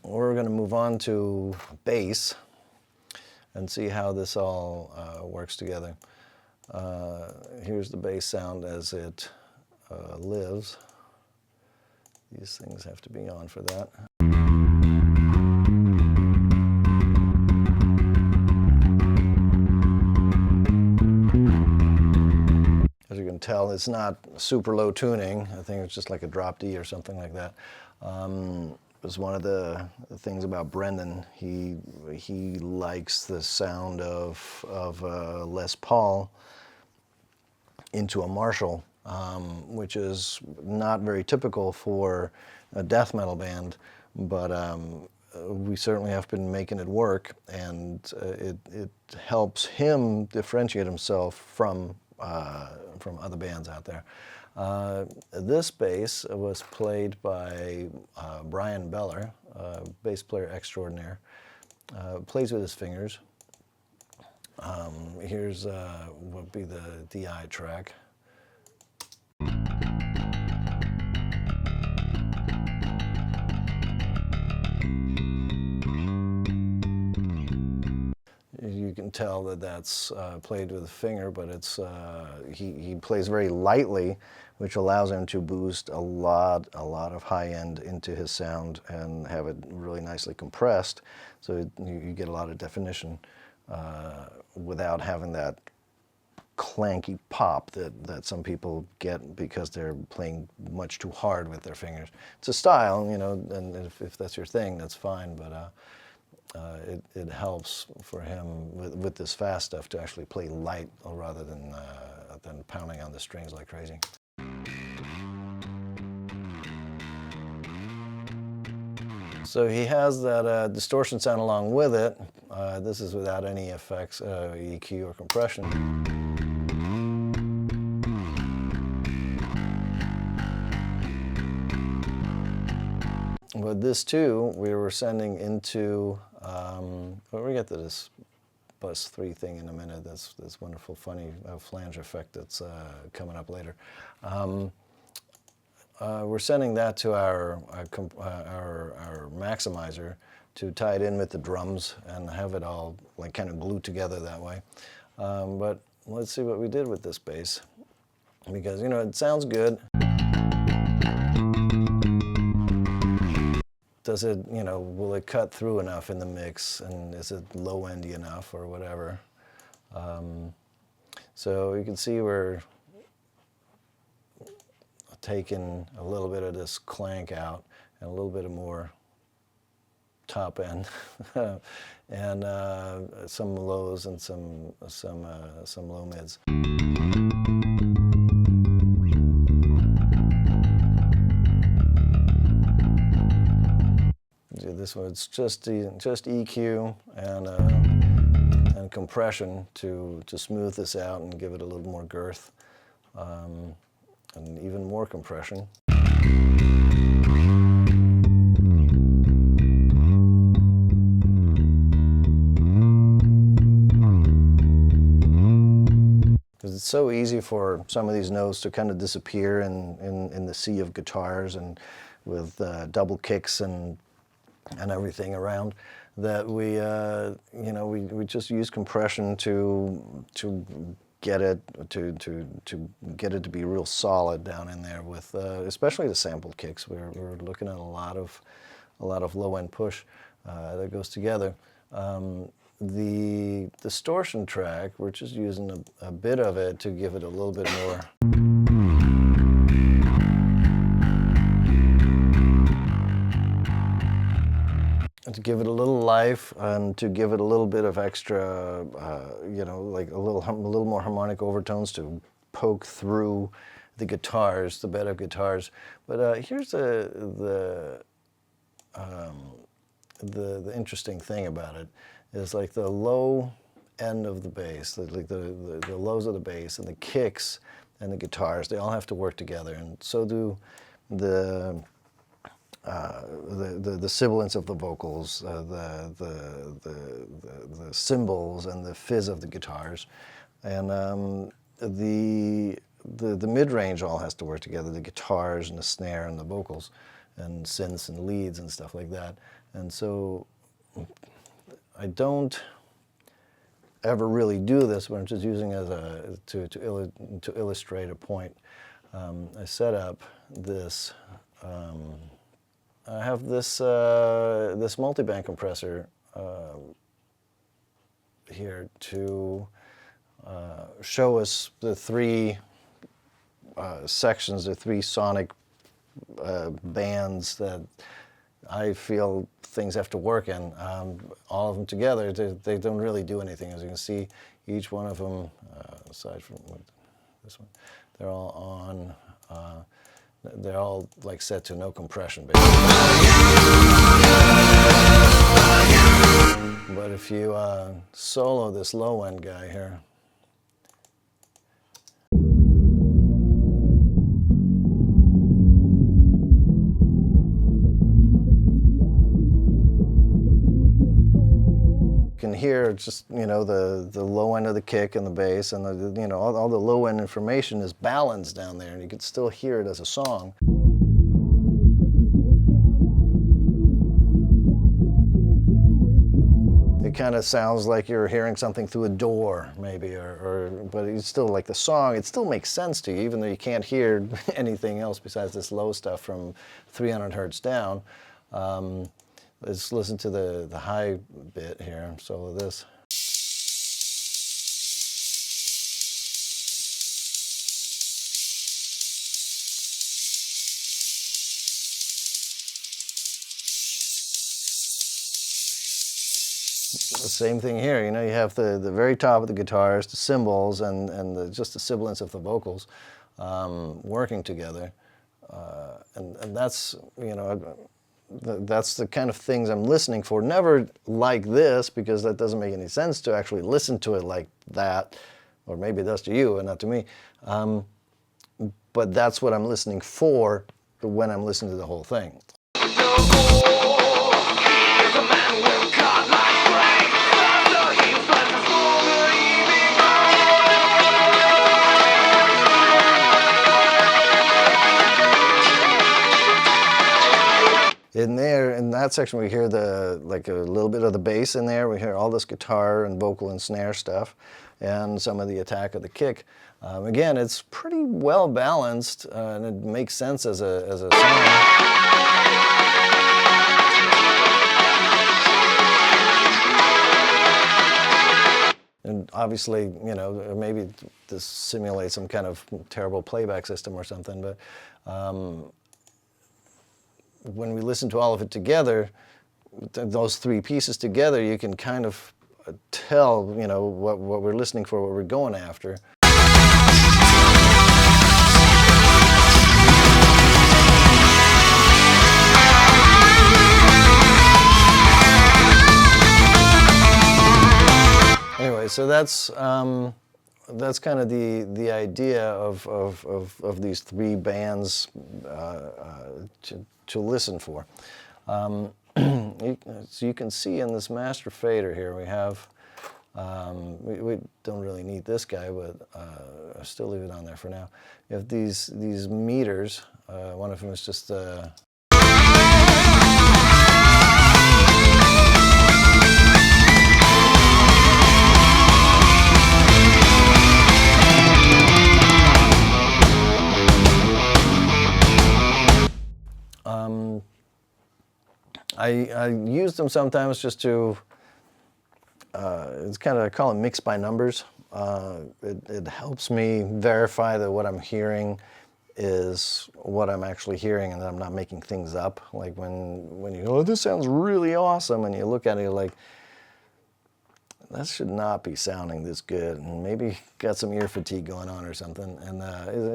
we're going to move on to bass and see how this all works together. Here's the bass sound as it lives. These things have to be on for that. As you can tell, it's not super low tuning. I think it's just like a drop D or something like that. It's one of the things about Brendan. He likes the sound of Les Paul into a Marshall, which is not very typical for a death metal band, but we certainly have been making it work, and it helps him differentiate himself from other bands out there. This bass was played by Brian Beller, bass player extraordinaire. Plays with his fingers. Here's what would be the DI track. You can tell that that's played with a finger, but it's he plays very lightly, which allows him to boost a lot of high end into his sound and have it really nicely compressed, so you get a lot of definition without having that clanky pop that some people get because they're playing much too hard with their fingers. It's a style, you know, and if that's your thing, that's fine, but it helps for him with this fast stuff to actually play light rather than pounding on the strings like crazy. So he has that distortion sound along with it. This is without any effects, EQ or compression. But this too, we were sending into, we'll get to this bus 3 thing in a minute. That's this wonderful, funny flange effect that's coming up later. We're sending that to our maximizer to tie it in with the drums and have it all like kind of glued together that way. But let's see what we did with this bass, because you know it sounds good. Does it, you know, will it cut through enough in the mix, and is it low-endy enough or whatever? So you can see we're taking a little bit of this clank out and a little bit of more top end, and some lows and some low mids. This one's just EQ and compression to smooth this out and give it a little more girth, and even more compression. Because it's so easy for some of these notes to kind of disappear in the sea of guitars and with double kicks and everything around, that we just use compression to get it to be real solid down in there with especially the sampled kicks. We're looking at a lot of low end push that goes together. The distortion track, we're just using a bit of it to give it a little bit more. To give it a little life and to give it a little bit of extra, like a little more harmonic overtones to poke through the guitars, the bed of guitars. But here's the interesting thing about it is like the low end of the bass, like the lows of the bass and the kicks and the guitars, they all have to work together, and so do the sibilance of the vocals, the cymbals and the fizz of the guitars, and the mid-range all has to work together, the guitars and the snare and the vocals, and synths and leads and stuff like that. And so I don't ever really do this, but I'm just using it as to illustrate a point. I set up this. I have this this multiband compressor here to show us the three sections, the three sonic bands that I feel things have to work in. All of them together, they don't really do anything. As you can see, each one of them, aside from this one, they're all on, they're all like set to no compression, basically. But if you solo this low end guy here, can hear just, you know, the low end of the kick and the bass, and the, you know, all the low end information is balanced down there, and you can still hear it as a song. It kind of sounds like you're hearing something through a door, maybe, but it's still like the song. It still makes sense to you, even though you can't hear anything else besides this low stuff from 300 hertz down. Let's listen to the high bit here. So this. The same thing here. You know, you have the very top of the guitars, the cymbals, and just the sibilance of the vocals working together, and that's, you know, that's the kind of things I'm listening for. Never like this, because that doesn't make any sense to actually listen to it like that, or maybe it does to you and not to me. But that's what I'm listening for when I'm listening to the whole thing. In there, in that section, we hear like a little bit of the bass in there. We hear all this guitar and vocal and snare stuff, and some of the attack of the kick. Again, it's pretty well balanced, and it makes sense as a song. And obviously, you know, maybe this simulates some kind of terrible playback system or something, but when we listen to all of it together, those three pieces together, you can kind of tell, you know, what we're listening for, what we're going after. Anyway, so that's kind of the idea of these three bands to listen for. So you can see in this master fader here, we have, we don't really need this guy, but I'll still leave it on there for now. You have these meters. One of them is just I use them sometimes just to, it's kind of, I call it mix by numbers. It helps me verify that what I'm hearing is what I'm actually hearing, and that I'm not making things up. Like when you go, oh, this sounds really awesome, and you look at it, you're like, that should not be sounding this good, and maybe got some ear fatigue going on or something, and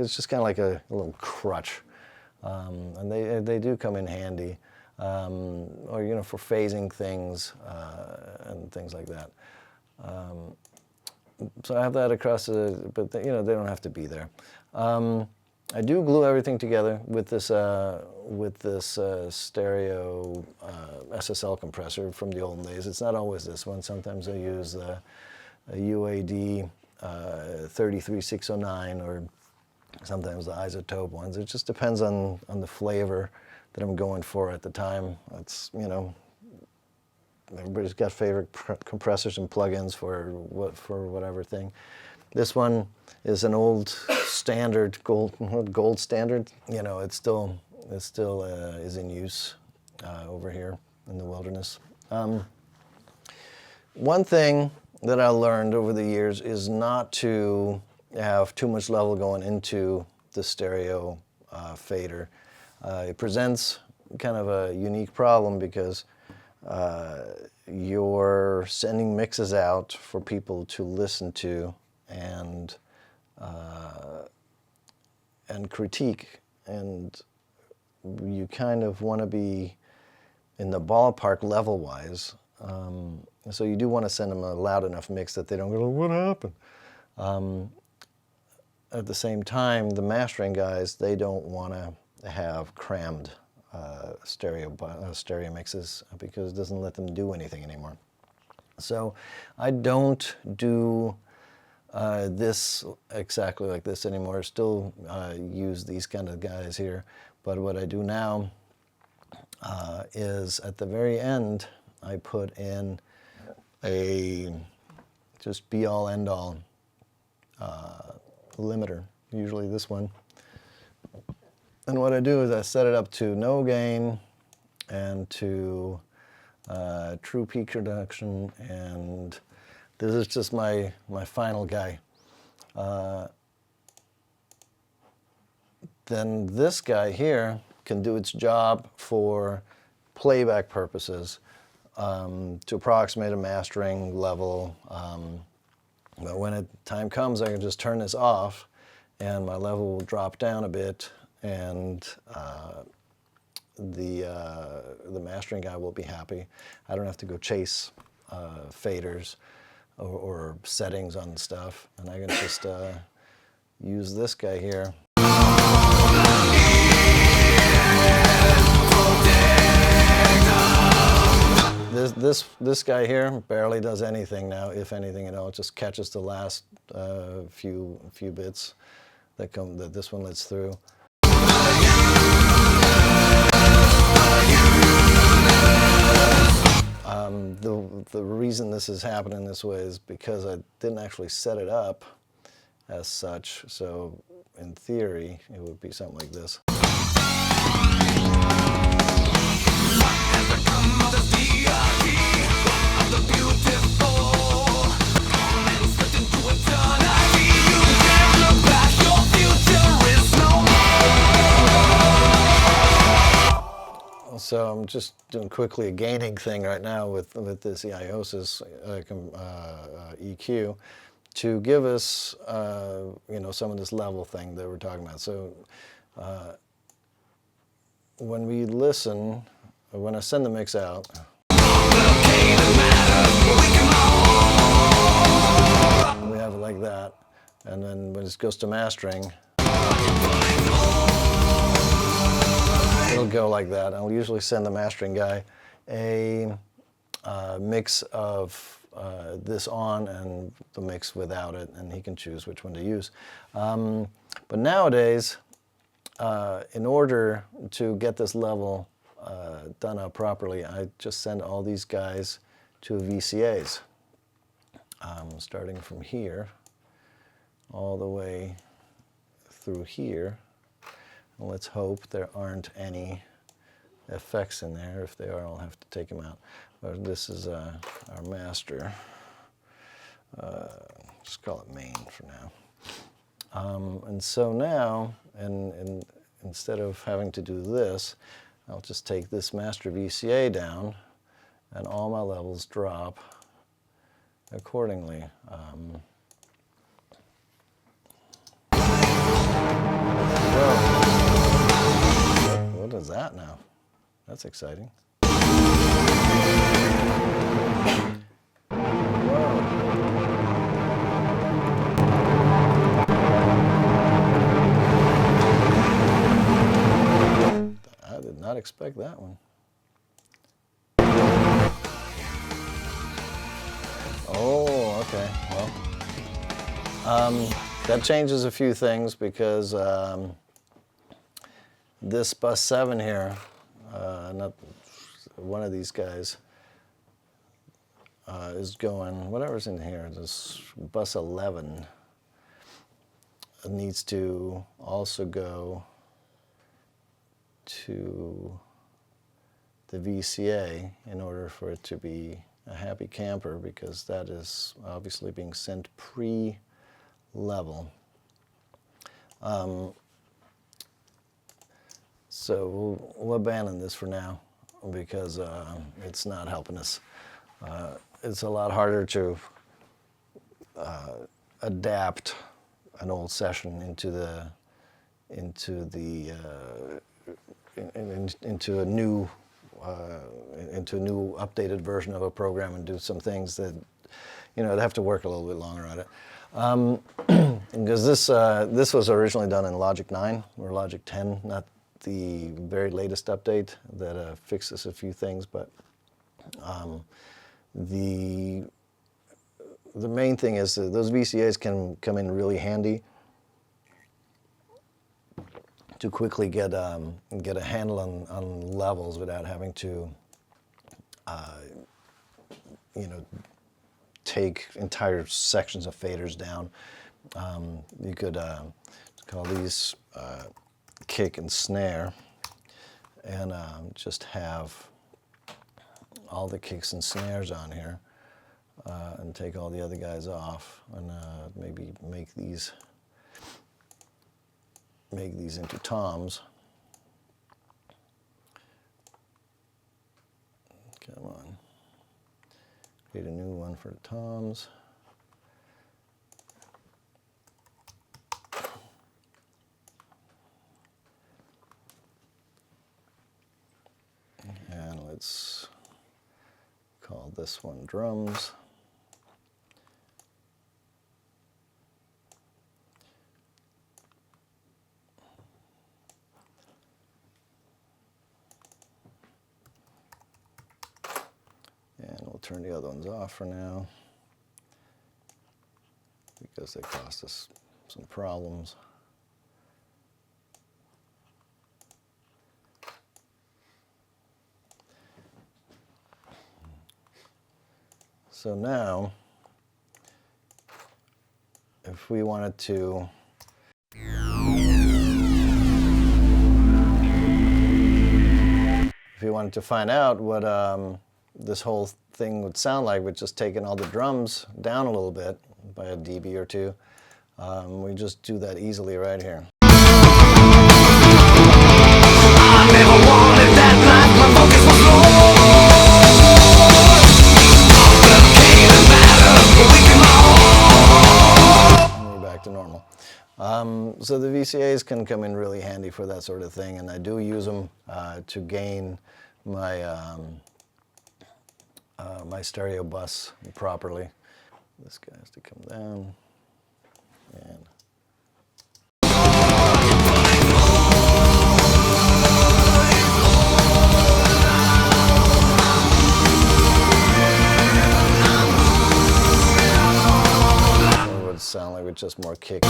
it's just kind of like a little crutch. And they do come in handy, or, you know, for phasing things and things like that. So I have that across but you know, they don't have to be there. I do glue everything together with this stereo SSL compressor from the olden days. It's not always this one. Sometimes I use a UAD 33609, or sometimes the isotope ones. It just depends on the flavor that I'm going for at the time. It's, you know, everybody's got favorite compressors and plugins for whatever thing. This one is an old standard, gold standard. You know, it still is in use over here in the wilderness. One thing that I learned over the years is not to have too much level going into the stereo fader. It presents kind of a unique problem because you're sending mixes out for people to listen to and critique, and you kind of want to be in the ballpark level-wise. So you do want to send them a loud enough mix that they don't go, what happened? At the same time, the mastering guys, they don't want to have crammed stereo mixes because it doesn't let them do anything anymore. So I don't do this exactly like this anymore. I still use these kind of guys here, but what I do now is at the very end I put in a just be-all end-all limiter, usually this one. And what I do is I set it up to no gain and to true peak reduction, and this is just my final guy. Then this guy here can do its job for playback purposes, to approximate a mastering level. But when time comes, I can just turn this off and my level will drop down a bit, and the mastering guy will be happy. I don't have to go chase faders or settings on the stuff, and I can just use this guy here. This guy here barely does anything now, if anything at all. It just catches the last few bits that this one lets through. The reason this is happening this way is because I didn't actually set it up as such. So in theory, it would be something like this. So I'm just doing quickly a gaining thing right now with this Eiosis EQ to give us you know, some of this level thing that we're talking about. So when we listen, when I send the mix out, we have it like that, and then when it goes to mastering, it'll go like that. I'll usually send the mastering guy a mix of this on and the mix without it, and he can choose which one to use. But nowadays, in order to get this level done up properly, I just send all these guys to VCAs, starting from here all the way through here. And let's hope there aren't any effects in there. If they are, I'll have to take them out. But this is our master. Just call it main for now. And so now, and instead of having to do this, I'll just take this master VCA down, and all my levels drop accordingly. What is that now? That's exciting. I did not expect that one. Oh, okay. Well, that changes a few things because this bus 7 here not one of these guys is going, whatever's in here, this bus 11 needs to also go to the VCA in order for it to be a happy camper, because that is obviously being sent pre-level. So we'll abandon this for now, because it's not helping us. It's a lot harder to adapt an old session into a new updated version of a program, and do some things that, you know, I'd have to work a little bit longer at it. Because this was originally done in Logic 9 or Logic 10, not the very latest update that fixes a few things, but the main thing is that those VCAs can come in really handy to quickly get a handle on levels without having to, you know, take entire sections of faders down. You could call these kick and snare, and just have all the kicks and snares on here, and take all the other guys off, and maybe make these into toms. Come on. Create a new one for the toms. And let's call this one drums. And we'll turn the other ones off for now, because they cost us some problems. So now, if we wanted to find out what this whole thing would sound like with just taking all the drums down a little bit by a dB or two, we just do that easily right here. I never wanted that life, my focus was low. And we're back to normal. So the VCAs can come in really handy for that sort of thing, and I do use them to gain my my stereo bus properly. This guy has to come down, and so it would sound like with just more kick.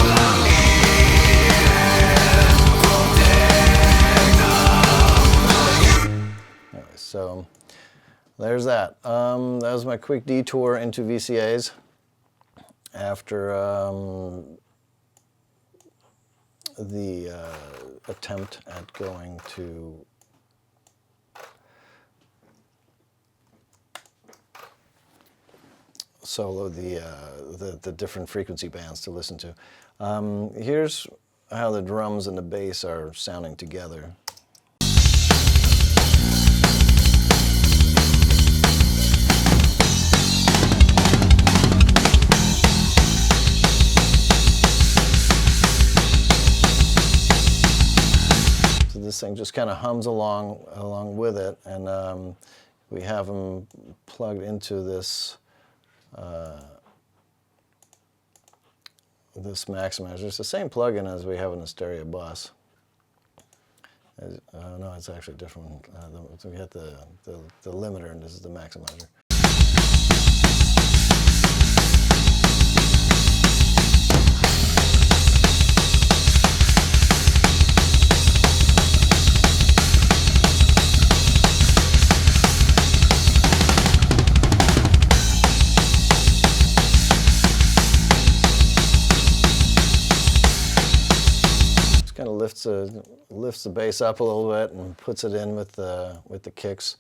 Anyway, so there's that. That was my quick detour into VCAs after the attempt at going to solo the different frequency bands to listen to. Here's how the drums and the bass are sounding together. This thing just kind of hums along with it, and we have them plugged into this this maximizer. It's the same plug-in as we have in the stereo bus. No, it's actually a different one. So we have the limiter, and this is the maximizer. kind of lifts the bass up a little bit and puts it in with the kicks.